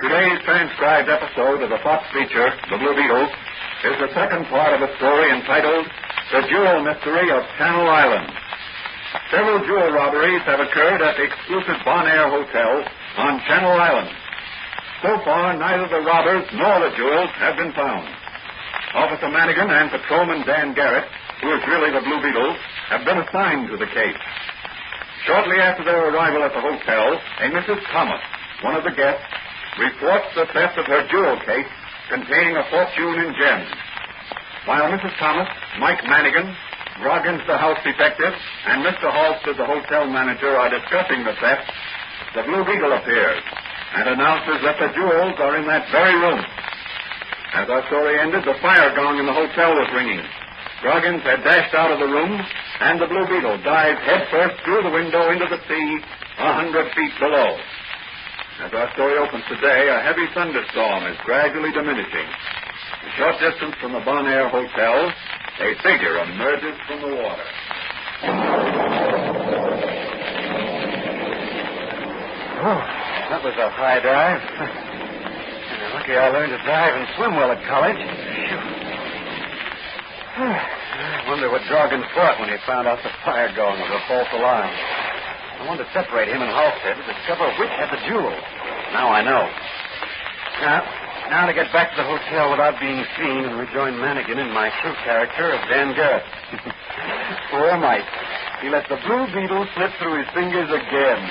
Today's transcribed episode of the Fox feature, The Blue Beetle, is the second part of a story entitled The Jewel Mystery of Channel Island. Several jewel robberies have occurred at the exclusive Bon Air Hotel on Channel Island. So far, neither the robbers nor the jewels have been found. Officer Manigan and Patrolman Dan Garrett, who is really the Blue Beetle, have been assigned to the case. Shortly after their arrival at the hotel, a Mrs. Thomas, one of the guests, reports the theft of her jewel case containing a fortune in gems. While Mrs. Thomas, Mike Manigan, Groggins, the house detective, and Mr. Halstead, the hotel manager, are discussing the theft, the Blue Beetle appears and announces that the jewels are in that very room. As our story ended, the fire gong in the hotel was ringing. Groggins had dashed out of the room, and the Blue Beetle dived headfirst through the window into the sea 100 feet below. As our story opens today, a heavy thunderstorm is gradually diminishing. A short distance from the Bon Air Hotel, a figure emerges from the water. Oh, that was a high dive. Lucky I learned to dive and swim well at college. I wonder what Groggins thought when he found out the fire going was a false alarm. I wanted to separate him and Halstead to discover which had the jewel. Now I know. Now to get back to the hotel without being seen and rejoin Manigan in my true character of Dan Garrett. Poor Mike. He let the Blue Beetle slip through his fingers again.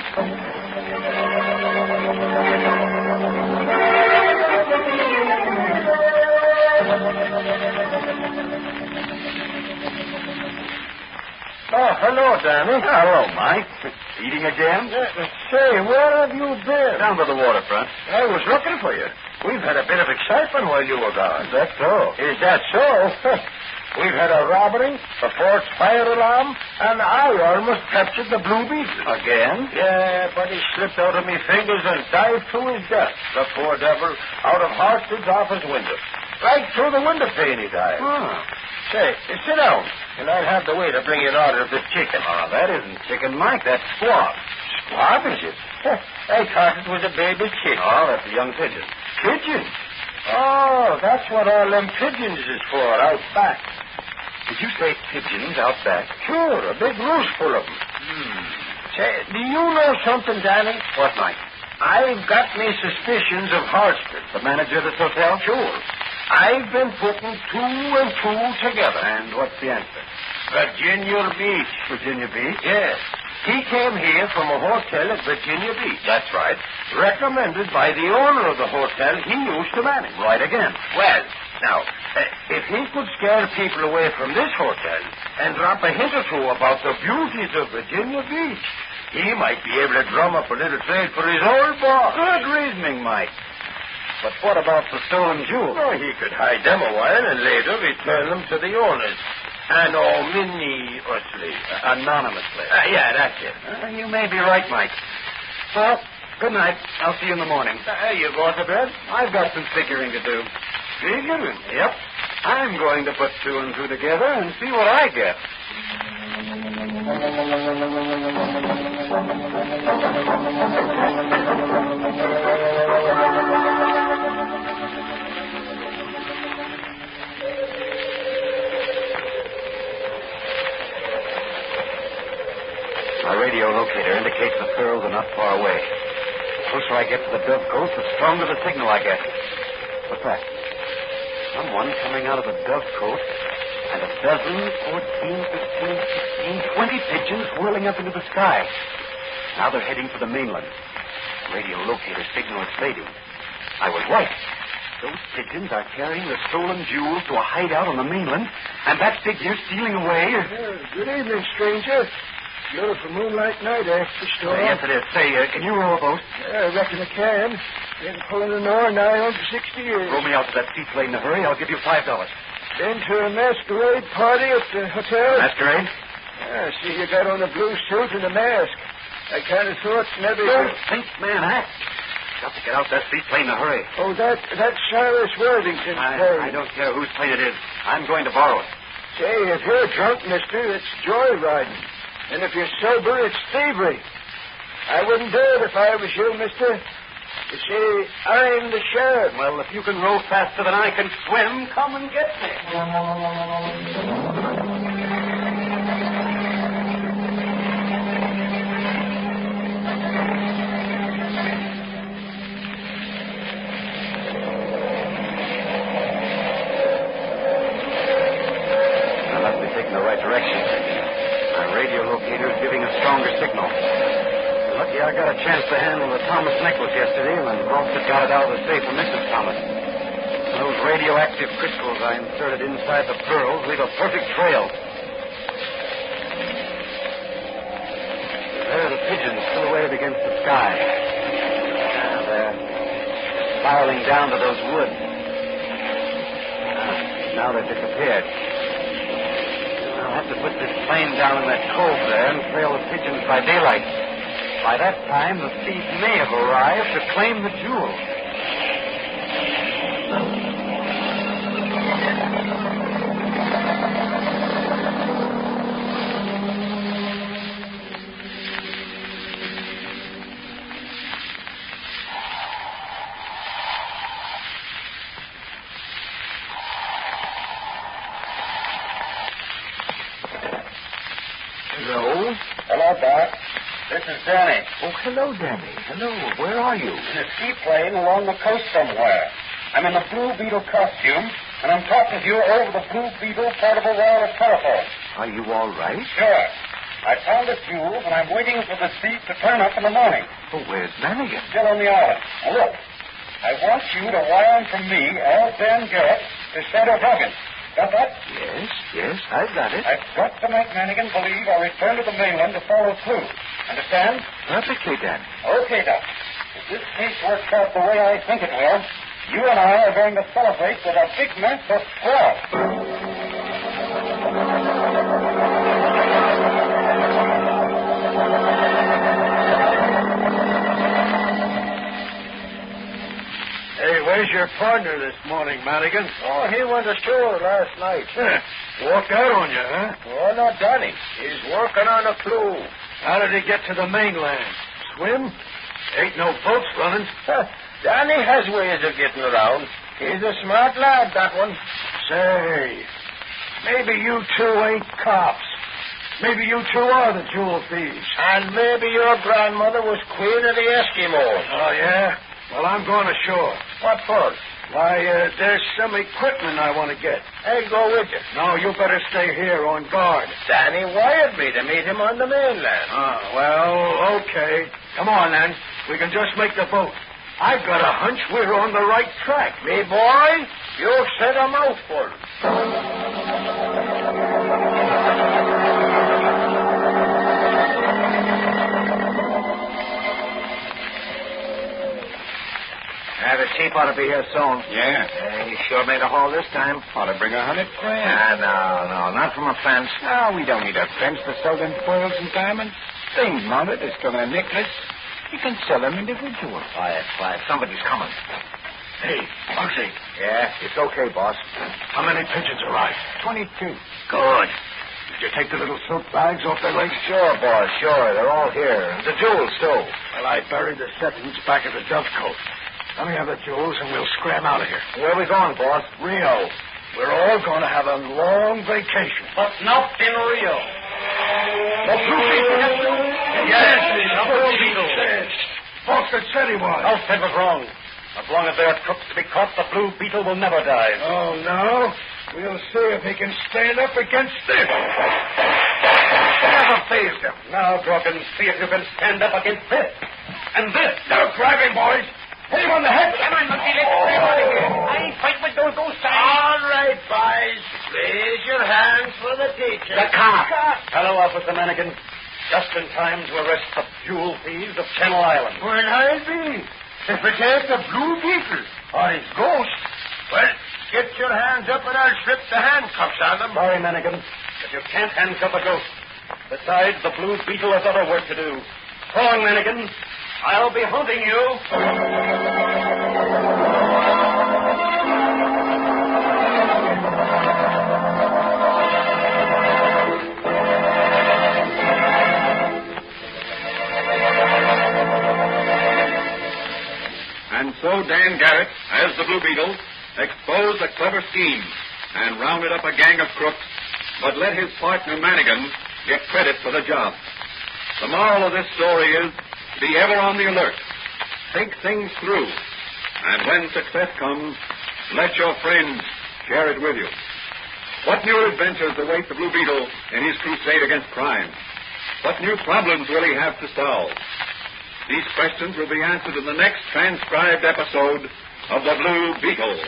Oh, hello, Danny. Hello, Mike. Eating again? Say, where have you been? Down by the waterfront. I was looking for you. We've had a bit of excitement while you were gone. Is that so? Is that so? We've had a robbery, a false fire alarm, and I almost captured the Blue Beetle. Again? Yeah, but he slipped out of my fingers and dived to his death, the poor devil, out of Halstead's office window. Right through the window pane he dived. Say, sit down, and I'll have the waiter bring you an order of the chicken. Oh, that isn't chicken, Mike. That's squab. Squab, is it? I thought it was a baby chicken. Oh, that's a young pigeon. Pigeon? Oh, that's what all them pigeons is for, out back. Did you say pigeons out back? Sure, a big roost full of them. Say, do you know something, Danny? What, Mike? I've got me suspicions of Halstead. The manager of this hotel? Sure. I've been putting two and two together. And what's the answer? Virginia Beach. Virginia Beach? Yes. He came here from a hotel at Virginia Beach. That's right. Recommended by the owner of the hotel he used to manage. Right again. Well, now, if he could scare people away from this hotel and drop a hint or two about the beauties of Virginia Beach, he might be able to drum up a little trade for his old boss. Good reasoning, Mike. But what about the stolen jewels? Oh, he could hide them a while and later return them to the owners. Anonymously. Anonymously. Yeah, that's it. You may be right, Mike. Well, good night. I'll see you in the morning. You going to bed? I've got some figuring to do. Figuring? Yep. I'm going to put two and two together and see what I get. My radio locator indicates the furrows are not far away. The closer I get to the Dove Coast, the stronger the signal I get. What's that? Someone coming out of the Dove Coast, and a dozen, 14, 15, 16, 20 pigeons whirling up into the sky. Now they're heading for the mainland. The radio locator signal is fading. I was right. Those pigeons are carrying the stolen jewels to a hideout on the mainland, and that figure stealing away. Good evening, stranger. Beautiful moonlight night after storm. Yes, it is. Say, can you row a boat? I reckon I can. Been pulling an oar nigh on for 60 years. Row me out to that seaplane in a hurry. I'll give you $5. Been to a masquerade party at the hotel? Masquerade? I see you got on a blue suit and a mask. I kind of thought maybe... Don't think, man. Got to get out that seaplane in a hurry. Oh, that's Cyrus Worthington's plane. I don't care whose plane it is. I'm going to borrow it. Say, if you're drunk, mister, it's joyriding. And if you're sober, it's thievery. I wouldn't do it if I was you, mister. You see, I'm the sheriff. Well, if you can row faster than I can swim, come and get me. I must be taking the right direction. My radio locator is giving a stronger signal. Lucky I got a chance to handle the Thomas necklace yesterday when Halstead got it out of the safe for Mrs. Thomas. Those radioactive crystals I inserted inside the pearls leave a perfect trail. There are the pigeons silhouetted against the sky. And they're spiraling down to those woods. Now they've disappeared. I'll have to put this plane down in that cove there and trail the pigeons by daylight. By that time, the thief may have arrived to claim the jewel. Hello? Hello, Doc. This is Danny. Oh, hello, Danny. Hello. Where are you? In a seaplane along the coast somewhere. I'm in the Blue Beetle costume, and I'm talking to you over the Blue Beetle portable wireless telephone. Are you all right? Sure. I found the jewels, and I'm waiting for the thief to turn up in the morning. Oh, where's Mannigan? Still on the island. Now, look. I want you to wire in from me, L. Dan Garrett, to Center Huggins. Got that? Yes, I've got it. I've got to make Mannigan believe I'll return to the mainland to follow through. Understand? Perfectly, Danny. Okay, Doc. If this case works out the way I think it will, you and I are going to celebrate with a big mess of squash. Hey, where's your partner this morning, Mannigan? Oh, he went ashore last night. Walked out on you, huh? Oh, not Danny. He's working on a clue. How did he get to the mainland? Swim? Ain't no boats running. Danny has ways of getting around. He's a smart lad, that one. Say, maybe you two ain't cops. Maybe you two are the jewel thieves. And maybe your grandmother was queen of the Eskimos. Oh, yeah? Well, I'm going ashore. What for? Why, there's some equipment I want to get. I'll go with you. No, you better stay here on guard. Danny wired me to meet him on the mainland. Well, okay. Come on, then. We can just make the boat. I've got a hunch we're on the right track. Me boy, you've said a mouthful. The chief ought to be here soon. Yeah. He sure made a haul this time. Ought to bring $100,000. No, not from a fence. No, we don't need a fence to sell them pearls and diamonds. Things mounted as to a necklace. You can sell them individually. Quiet. Somebody's coming. Hey, Bugsy. Yeah, it's okay, boss. How many pigeons arrived? 22. Good. Did you take the little silk bags off their legs? Sure, boss, sure. They're all here. The jewels, too. Well, I buried the settings back of the dovecote. Let me have the jewels, and we'll scram out of here. Where are we going, boss? Rio. We're all going to have a long vacation. But not in Rio. The Blue Beetle. Yes, the Blue Beetle. Halstead said he was. Halstead was wrong. As long as there are crooks to be caught, the Blue Beetle will never die. Oh, no? We'll see if he can stand up against this. Never phased him. Now, Dawkins, see if you can stand up against this. And this. Now, grab him, boys. Hit him on the head. Come on, monkey, let's grab out of here. I ain't fight with those signs. All right, boys. Raise your hands for the teacher. The cop. Hello, Officer Mannigan. Just in time to arrest the jewel thieves of Channel Island. Where'd I be? If it ain't the Blue Beetle or his ghost, well, get your hands up and I'll slip the handcuffs on them. Sorry, Mannigan, but you can't handcuff a ghost. Besides, the Blue Beetle has other work to do. So long, Mannigan. I'll be hunting you. Brian Garrett, as the Blue Beetle, exposed a clever scheme and rounded up a gang of crooks, but let his partner Manigan get credit for the job. The moral of this story is, be ever on the alert. Think things through. And when success comes, let your friends share it with you. What new adventures await the Blue Beetle in his crusade against crime? What new problems will he have to solve? These questions will be answered in the next transcribed episode of The Blue Beetle.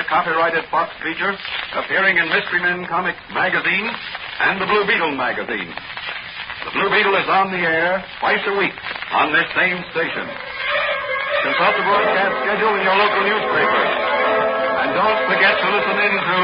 Copyrighted Fox feature appearing in Mystery Men Comics magazine and the Blue Beetle magazine. The Blue Beetle is on the air twice a week on this same station. Consult the broadcast schedule in your local newspaper. And don't forget to listen in to